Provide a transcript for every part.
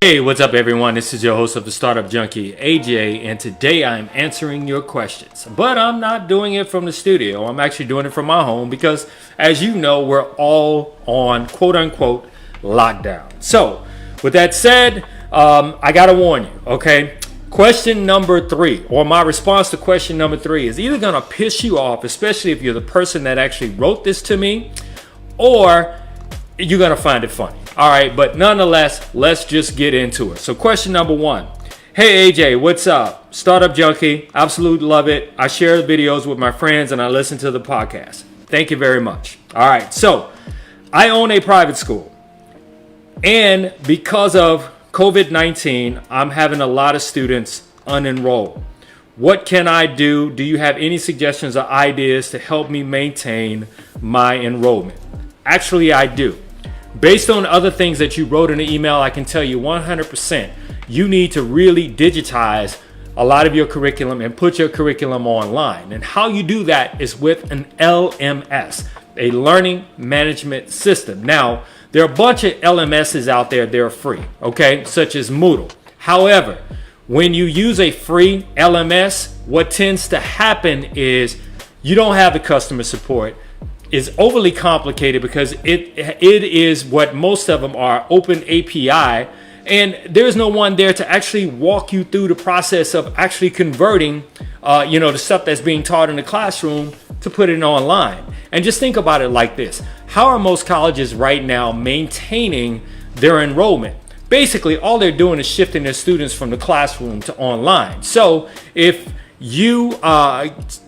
Hey, what's up everyone? This is your host of the Startup Junkie, AJ, and today I'm answering your questions. But I'm not doing it from the studio. I'm actually doing it from my home because, as you know, we're all on quote-unquote lockdown. So, with that said, I gotta warn you, okay? Question number 3, or my response to question number 3, is either gonna piss you off, especially if you're the person that actually wrote this to me, or you're gonna find it funny. All right, but nonetheless, let's just get into it. So question number 1. Hey AJ, what's up? Startup Junkie, absolutely love it. I share the videos with my friends and I listen to the podcast. Thank you very much. All right, so I own a private school. And because of COVID-19, I'm having a lot of students unenrolled. What can I do? Do you have any suggestions or ideas to help me maintain my enrollment? Actually, I do. Based on other things that you wrote in the email, I can tell you 100% you need to really digitize a lot of your curriculum and put your curriculum online. And how you do that is with an LMS, a learning management system. Now, there are a bunch of LMSs out there that are free, okay, such as Moodle. However, when you use a free LMS, what tends to happen is you don't have the customer support. Is overly complicated because it is what most of them are, open API, and there's no one there to actually walk you through the process of actually converting the stuff that's being taught in the classroom to put it online. And just think about it like this: how are most colleges right now maintaining their enrollment? Basically, all they're doing is shifting their students from the classroom to online. So if you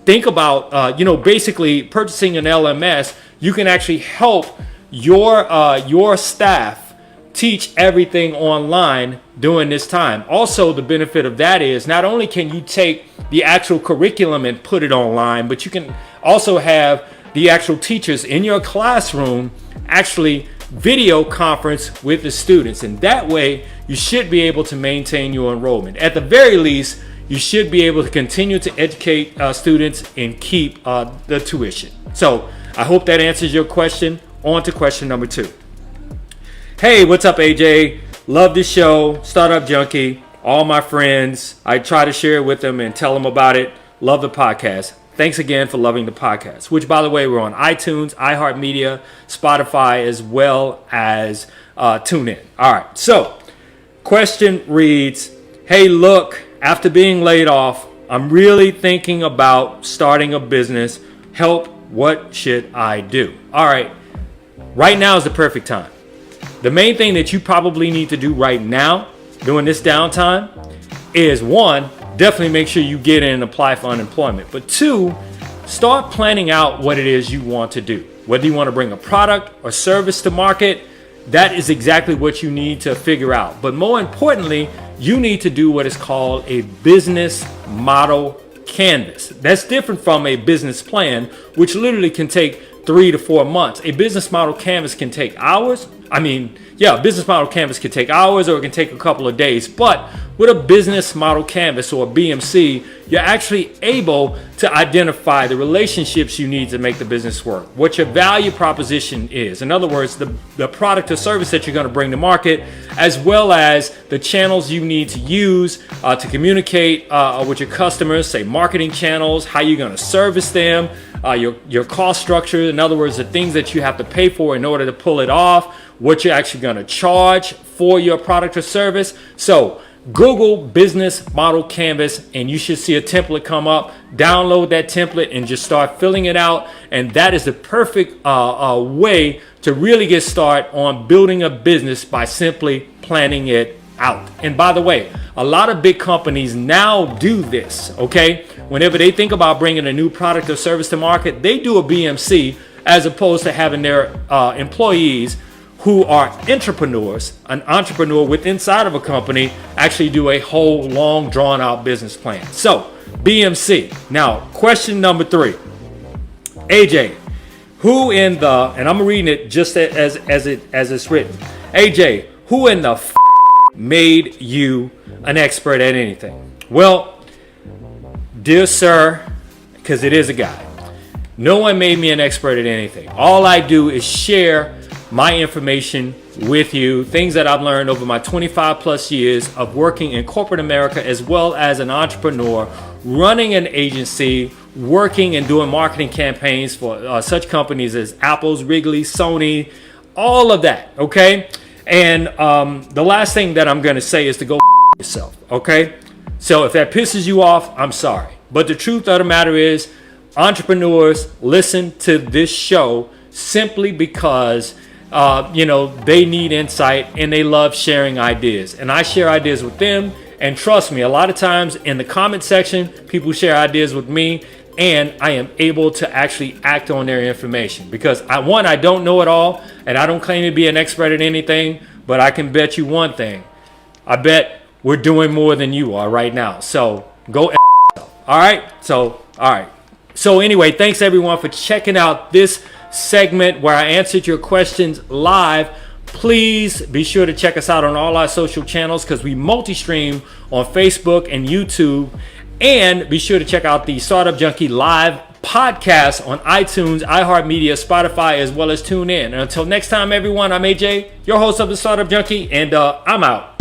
think about basically purchasing an LMS, you can actually help your staff teach everything online during this time. Also, the benefit of that is not only can you take the actual curriculum and put it online, but you can also have the actual teachers in your classroom actually video conference with the students, and that way you should be able to maintain your enrollment. At the very least, you should be able to continue to educate students and keep the tuition. So I hope that answers your question. On to question number 2. Hey, what's up AJ? Love this show, Startup Junkie. All my friends, I try to share it with them and tell them about it. Love the podcast. Thanks again for loving the podcast, which, by the way, we're on iTunes, iHeart Media, Spotify, as well as TuneIn. All right, so question reads, hey, look, after being laid off, I'm really thinking about starting a business. Help, what should I do? All right, right now is the perfect time. The main thing that you probably need to do right now during this downtime is, 1, definitely make sure you get in and apply for unemployment. But 2, start planning out what it is you want to do. Whether you want to bring a product or service to market, that is exactly what you need to figure out. But more importantly, you need to do what is called a business model canvas. That's different from a business plan, which literally can take 3 to 4 months. A business model canvas can take hours. A business model canvas can take hours, or it can take a couple of days. But with a business model canvas, or a BMC, you're actually able to identify the relationships you need to make the business work, what your value proposition is. In other words, the product or service that you're going to bring to market, as well as the channels you need to use to communicate with your customers, say marketing channels, how you're going to service them, your cost structure. In other words, the things that you have to pay for in order to pull it off, what you're actually going to charge for your product or service. So Google business model canvas and you should see a template come up. Download that template and just start filling it out. And that is the perfect way to really get started on building a business, by simply planning it out. And by the way, a lot of big companies now do this, okay? Whenever they think about bringing a new product or service to market, they do a BMC, as opposed to having their employees who are entrepreneurs, an entrepreneur with inside of a company, actually do a whole long drawn out business plan. So BMC. Now, question number 3. AJ, who in the, and I'm reading it just as it's written. AJ, who in the made you an expert at anything? Well, dear sir, because it is a guy, No one made me an expert at anything. All I do is share my information with you, things that I've learned over my 25 plus years of working in corporate America, as well as an entrepreneur, running an agency, working and doing marketing campaigns for such companies as Apple's, Wrigley, Sony, all of that, okay? And the last thing that I'm going to say is to go yourself, okay? So if that pisses you off, I'm sorry. But the truth of the matter is, entrepreneurs listen to this show simply because they need insight and they love sharing ideas. And I share ideas with them. And trust me, a lot of times in the comment section, people share ideas with me, and I am able to actually act on their information because I don't know it all, and I don't claim to be an expert at anything, but I can bet you one thing. I bet we're doing more than you are right now. So go all right. So anyway, thanks everyone for checking out this segment where I answered your questions live. Please be sure to check us out on all our social channels because we multi-stream on Facebook and YouTube. And be sure to check out the Startup Junkie live podcast on iTunes, iHeart Media, Spotify, as well as TuneIn. And until next time, everyone, I'm AJ, your host of the Startup Junkie, and I'm out.